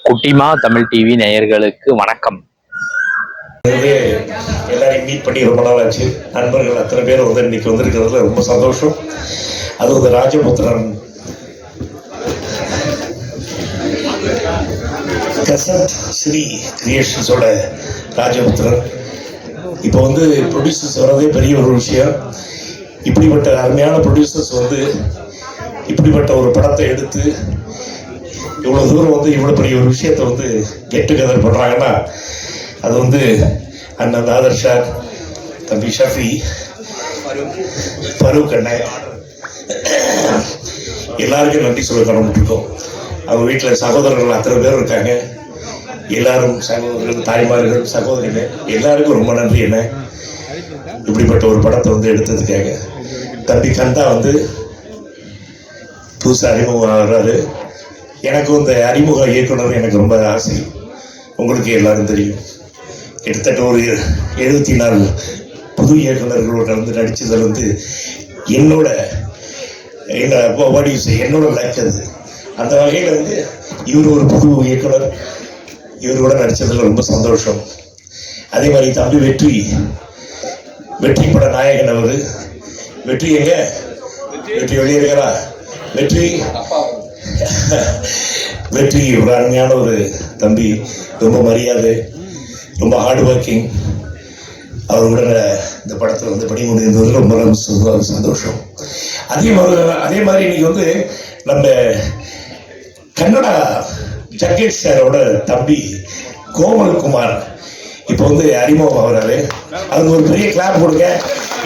குட்டிமா தமிழ் டிவி நேயர்களுக்கு வணக்கம். எல்லாரையும் மீட் பண்ணி ரொம்ப நாள் ஆச்சு. நண்பர்கள் அத்தனை பேர் இன்னைக்கு வந்திருக்கிறதுல ரொம்ப சந்தோஷம். அது ராஜபுத்திரன் கசட் ஸ்ரீ கிரியேஷன்ஸோட ராஜபுத்திரன் இப்போ ப்ரொடியூசர்ஸ் வர்றதே பெரிய ஒரு விஷயம். இப்படிப்பட்ட அருமையான ப்ரொடியூசர்ஸ் இப்படிப்பட்ட ஒரு படத்தை எடுத்து இவ்வளோ தூரம் இவ்வளோ பெரிய ஒரு விஷயத்தை கெட் டுகெதர் பண்ணுறாங்கன்னா அது அண்ணன் ஆதர்ஷா, தம்பி ஷஃபி, ஃபரூக் அண்ணன் எல்லாருக்கும் நன்றி சொல்ல கடமைப்பட்டிருக்கோம். அவங்க வீட்டில் சகோதரர்கள் அத்தனை பேர் இருக்காங்க. எல்லாரும் சகோதரர்கள், தாய்மார்கள், சகோதரிகள் எல்லாருக்கும் ரொம்ப நன்றி. என்ன இப்படிப்பட்ட ஒரு படத்தை எடுத்ததுக்காக. தம்பி கந்தா புதுசாக அறிமுகம் ஆகிறாரு. எனக்கும் இந்த அறிமுக இயக்குனர் எனக்கு ரொம்ப ஆசை. உங்களுக்கு எல்லாரும் தெரியும், கிட்டத்தட்ட ஒரு 74 புது இயக்குநர்களோட நடிச்சதில் என்னோட என்னோட லைக்கிறது. அந்த வகையில் இவர் ஒரு புது இயக்குனர், இவரோட நடித்ததில் ரொம்ப சந்தோஷம். அதே மாதிரி தம்பி வெற்றி பட நாயகன் அவர். வெற்றி எங்க வெற்றி வெளியே இருக்கிறா? வெற்றி ஒரு அருமையான ஒரு தம்பி, ரொம்ப மரியாதை, ரொம்ப ஹார்ட் ஒர்க்கிங். அவரோட இந்த படத்தை பணிபுரிந்தது ரொம்ப ரொம்ப சந்தோஷம். அதே மாதிரி இன்னைக்கு நம்ம கன்னடா ஜக்கேஷ் சாரோட தம்பி கோமல் குமார் இப்போ அறிமுகம் ஆகிறாரு. அதுக்கு ஒரு பெரிய கிளாப் கொடுங்க.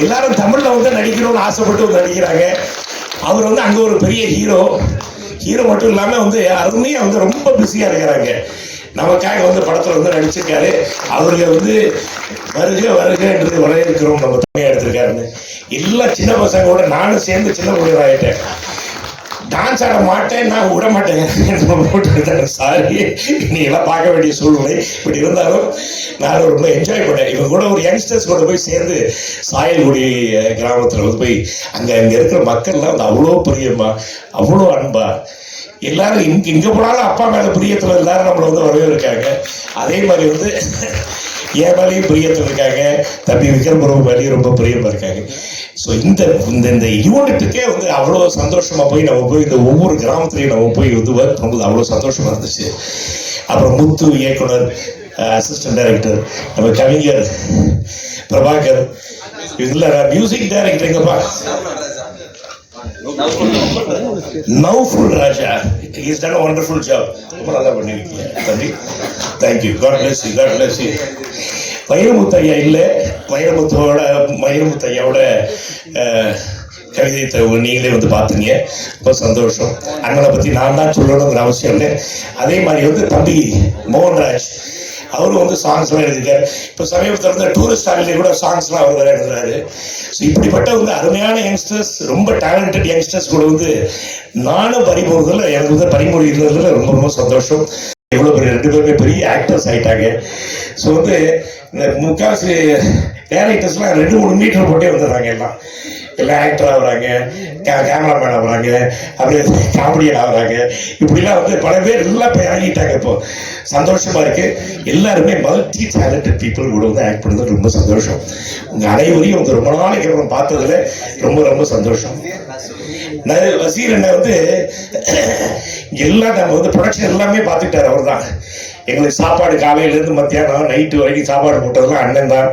எல்லாரும் தமிழ்ல நடிக்கணும்னு ஆசைப்பட்டு நடிக்கிறாங்க. அவர் அங்கே ஒரு பெரிய ஹீரோ மட்டும் இல்லாமல் அருமையா ரொம்ப பிஸியா இருக்கிறாங்க. நமக்காக படத்துல நடிச்சிருக்காரு. அவருக்கு வருக என்று வரவேற்கிறோம். நம்ம தனியாக எடுத்திருக்காருன்னு எல்லா சின்ன பசங்களோட நானும் சேர்ந்து சின்ன பிள்ளைகள் ஆகிட்டேன். டான்ஸ் ஆட மாட்டேன், நான் விட மாட்டேன். சாரி, நீ எல்லாம் பார்க்க வேண்டிய சூழ்நிலை. இப்படி இருந்தாலும் நான் ரொம்ப என்ஜாய் பண்ணேன். இவங்க கூட ஒரு யங்ஸ்டர்ஸ் கூட போய் சேர்ந்து சாயல்குடி கிராமத்தில் போய் அங்கே இருக்கிற மக்கள்லாம் அவ்வளோ பிரியமா, அவ்வளோ அன்பா, எல்லாரும் இங்கே போனாலும் அப்பா மேலே பிரியத்தில் எல்லாரும் நம்மளை வரவேற்காங்க. அதே மாதிரி என் மேலேயும் பிரியத்தில் இருக்காங்க. தம்பி விக்ரம் பிரபு மேலேயும் ரொம்ப பிரியமாக இருக்காங்க. ஸோ இந்த யூனிட்டுக்கே அவ்வளோ சந்தோஷமாக போய் நம்ம போய் இந்த ஒவ்வொரு கிராமத்துலையும் நம்ம போய் ஒர்க் பண்ணும்போது அவ்வளோ சந்தோஷமாக இருந்துச்சு. அப்புறம் முத்து இயக்குனர், அசிஸ்டன்ட் டைரக்டர் நம்ம கவிஞர் பிரபாகர், இதில் மியூசிக் டைரக்டர் எங்கப்பா நௌஃபுல் ராஜா, he's done a wonderful job. ரொம்ப நல்லா பண்ணிருக்கீங்க தம்பி. Thank you. God bless you. God bless you. Vairamuthaiya இல்லை, வைரமுத்தையாவோட கவிதை நீங்களே பார்த்தீங்க. ரொம்ப சந்தோஷம். அண்ணனை பற்றி நான் தான் சொல்லணுங்கிற அவசியம் இல்லை. அதே மாதிரி தம்பி மோகன்ராஜ், அவரும் சாங்ஸ்லாம் எழுதியிருக்காரு. இப்போ சமீபத்தில் டூரிஸ்ட் ஆலையிலே கூட சாங்ஸ்லாம் அவர் வேற எழுதுறாரு. ஸோ இப்படிப்பட்ட அருமையான யங்ஸ்டர்ஸ், ரொம்ப டேலண்டட் யங்ஸ்டர்ஸ் கூட நானும் பறிமுறுதில் எனக்கு பறிமுறுகிறதுல ரொம்ப ரொம்ப சந்தோஷம். எவ்வளோ பெரிய 2 பேருமே பெரிய ஆக்டர்ஸ் ஆகிட்டாங்க. ஸோ இந்த முக்கால்வாசி டேரக்டர்ஸ்லாம் 2-3 மீட்டர் போட்டே வந்துடுறாங்க. எல்லாம் ஆக்டர் ஆகுறாங்க, கேமராமேன் ஆகுறாங்க, அப்படியே காமெடியன் ஆகுறாங்க. இப்படிலாம் பல பேர் எல்லாம் போய் இறங்கிட்டாங்க. இப்போ சந்தோஷமா இருக்கு. எல்லாருமே மல்டி டேலண்டட் பீப்புள் கூட ஆக்ட் பண்ணுறது ரொம்ப சந்தோஷம். உங்க அனைவரையும் ரொம்ப நாளைக்கு அப்புறம் பார்த்ததுல ரொம்ப ரொம்ப சந்தோஷம். வசீர் அண்ணன் எல்லாம் நம்ம ப்ரொடக்ஷன் எல்லாமே பார்த்துக்கிட்டாரு. அவர் தான் எங்களுக்கு சாப்பாடு காலையிலேருந்து மத்தியானம் நைட்டு வரைக்கும் சாப்பாடு போட்டதெல்லாம் அண்ணன் தான்.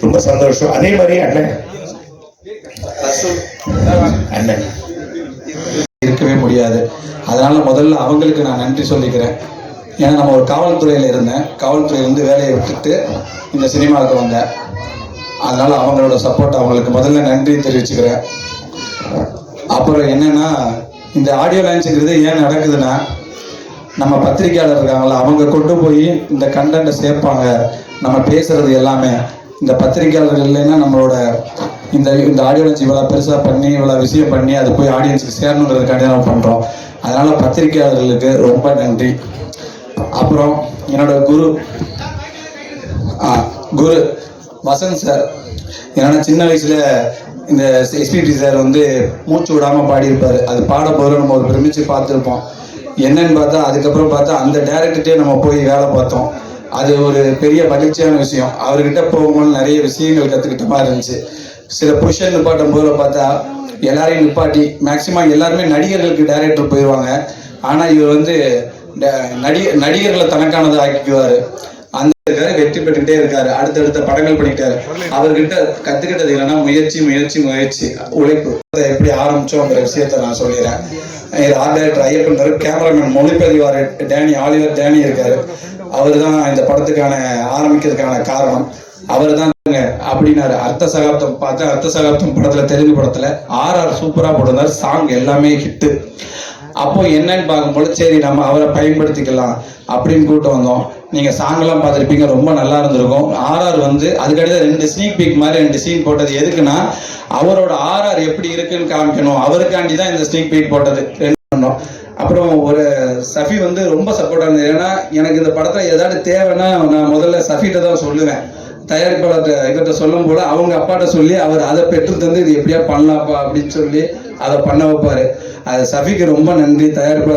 ரொம்ப சந்தோஷம். அதே மாதிரி அண்ணன் இருக்கவே முடியாது. அதனால முதல்ல அவங்களுக்கு நான் நன்றி சொல்லிக்கிறேன். ஏன்னா நம்ம ஒரு காவல்துறையில் இருந்தேன், காவல்துறையிலேருந்து வேலையை விட்டுட்டு இந்த சினிமாவுக்கு வந்தேன். அதனால அவங்களோட சப்போர்ட், அவங்களுக்கு முதல்ல நன்றி தெரிவிச்சுக்கிறேன். அப்புறம் என்னன்னா, இந்த ஆடியோ லான்ச்சுங்கிறது ஏன் நடக்குதுன்னா, நம்ம பத்திரிகையாளர் இருக்காங்களா, அவங்க கொண்டு போய் இந்த கண்டென்ட்டை சேர்ப்பாங்க. நம்ம பேசுறது எல்லாமே இந்த பத்திரிகையாளர்கள் இல்லைன்னா நம்மளோட இந்த ஆடியன்ஸ் இவ்வளோ பெருசாக பண்ணி இவ்வளோ விஷயம் பண்ணி அது போய் ஆடியன்ஸுக்கு சேரணுங்கிறதுக்காண்டி நம்ம பண்ணுறோம். அதனால் பத்திரிகையாளர்களுக்கு ரொம்ப நன்றி. அப்புறம் என்னோட குரு வசந்த் சார், ஏன்னா சின்ன வயசில் இந்த எஸ்பிடி சார் மூச்சு விடாமல் பாடியிருப்பார். அது பாட போகிற நம்ம ஒரு பிரமிச்சு பார்த்துருப்போம். என்னன்னு பார்த்தா அதுக்கப்புறம் பார்த்தா அந்த டேரக்டர்கிட்டே நம்ம போய் வேலை பார்த்தோம். அது ஒரு பெரிய மகிழ்ச்சியான விஷயம். அவர்கிட்ட போகும்போது நிறைய விஷயங்கள் கற்றுக்கிட்ட மாதிரி இருந்துச்சு. சில பொசிஷன் நிப்பாட்டும் போது பார்த்தா எல்லாரையும் நிப்பாட்டி மேக்சிமம் எல்லாருமே நடிகர்களுக்கு டைரக்டர் போயிடுவாங்க. ஆனால் இவர் வந்து நடிகர்களை தனக்கானதை ஆக்கிக்குவார். அந்த வெற்றி பெற்றுக்கிட்டே இருக்காரு, அடுத்தடுத்த படங்கள் பண்ணிட்டாரு. அவர்கிட்ட கற்றுக்கிட்டது இல்லைன்னா முயற்சி முயற்சி முயற்சி, உழைப்பு. எப்படி ஆரம்பிச்சோங்கிற விஷயத்த நான் சொல்லிடுறேன். ஆர்ட் டைரக்டர் ஐயப்பன், கேமராமேன் மொழிப்பதிவார் டேனி, ஆலிவர் டேனி இருக்காரு. அவர் தான் இந்த படத்துக்கான ஆரம்பிக்கிறதுக்கான காரணம். அவர் தான் அப்படின்னாரு. அர்த்த சகாப்தம் பார்த்தா, அர்த்த சகாப்தம் படத்துல, தெலுங்கு படத்துல ஆர்ஆர் சூப்பரா போட்டிருந்தாரு. சாங் எல்லாமே ஹிட்டு. அப்போ என்னன்னு பார்க்கும்போது சரி நம்ம அவரை பயன்படுத்திக்கலாம் அப்படின்னு கூப்பிட்டு வந்தோம். நீங்க சாங் எல்லாம் பார்த்துருப்பீங்க, ரொம்ப நல்லா இருந்திருக்கும். ஆர்ஆர் வந்து அதுக்கடுத்து 2 ஸ்னீக் பீக் மாதிரி 2 சீன் போட்டது எதுக்குன்னா அவரோட ஆர்ஆர் எப்படி இருக்குன்னு காமிக்கணும். அவருக்காண்டி தான் இந்த ஸ்னீக் பீக் போட்டது. அப்புறம் ஒரு சஃபி வந்து ரொம்ப சப்போர்ட்டாக இருந்தது. ஏன்னா எனக்கு இந்த படத்தில் ஏதாவது தேவைன்னா நான் முதல்ல சஃபிகிட்ட தான் சொல்லுவேன். தயாரிப்பாளர் இவர்கிட்ட சொல்லும் போல அவங்க அப்பாட்ட சொல்லி அவர் அதை பெற்று தந்து இது எப்படியா பண்ணலாப்பா அப்படின்னு சொல்லி அதை பண்ண வைப்பாரு. அது சஃபிக்கு ரொம்ப நன்றி. தயாரிப்பாளர்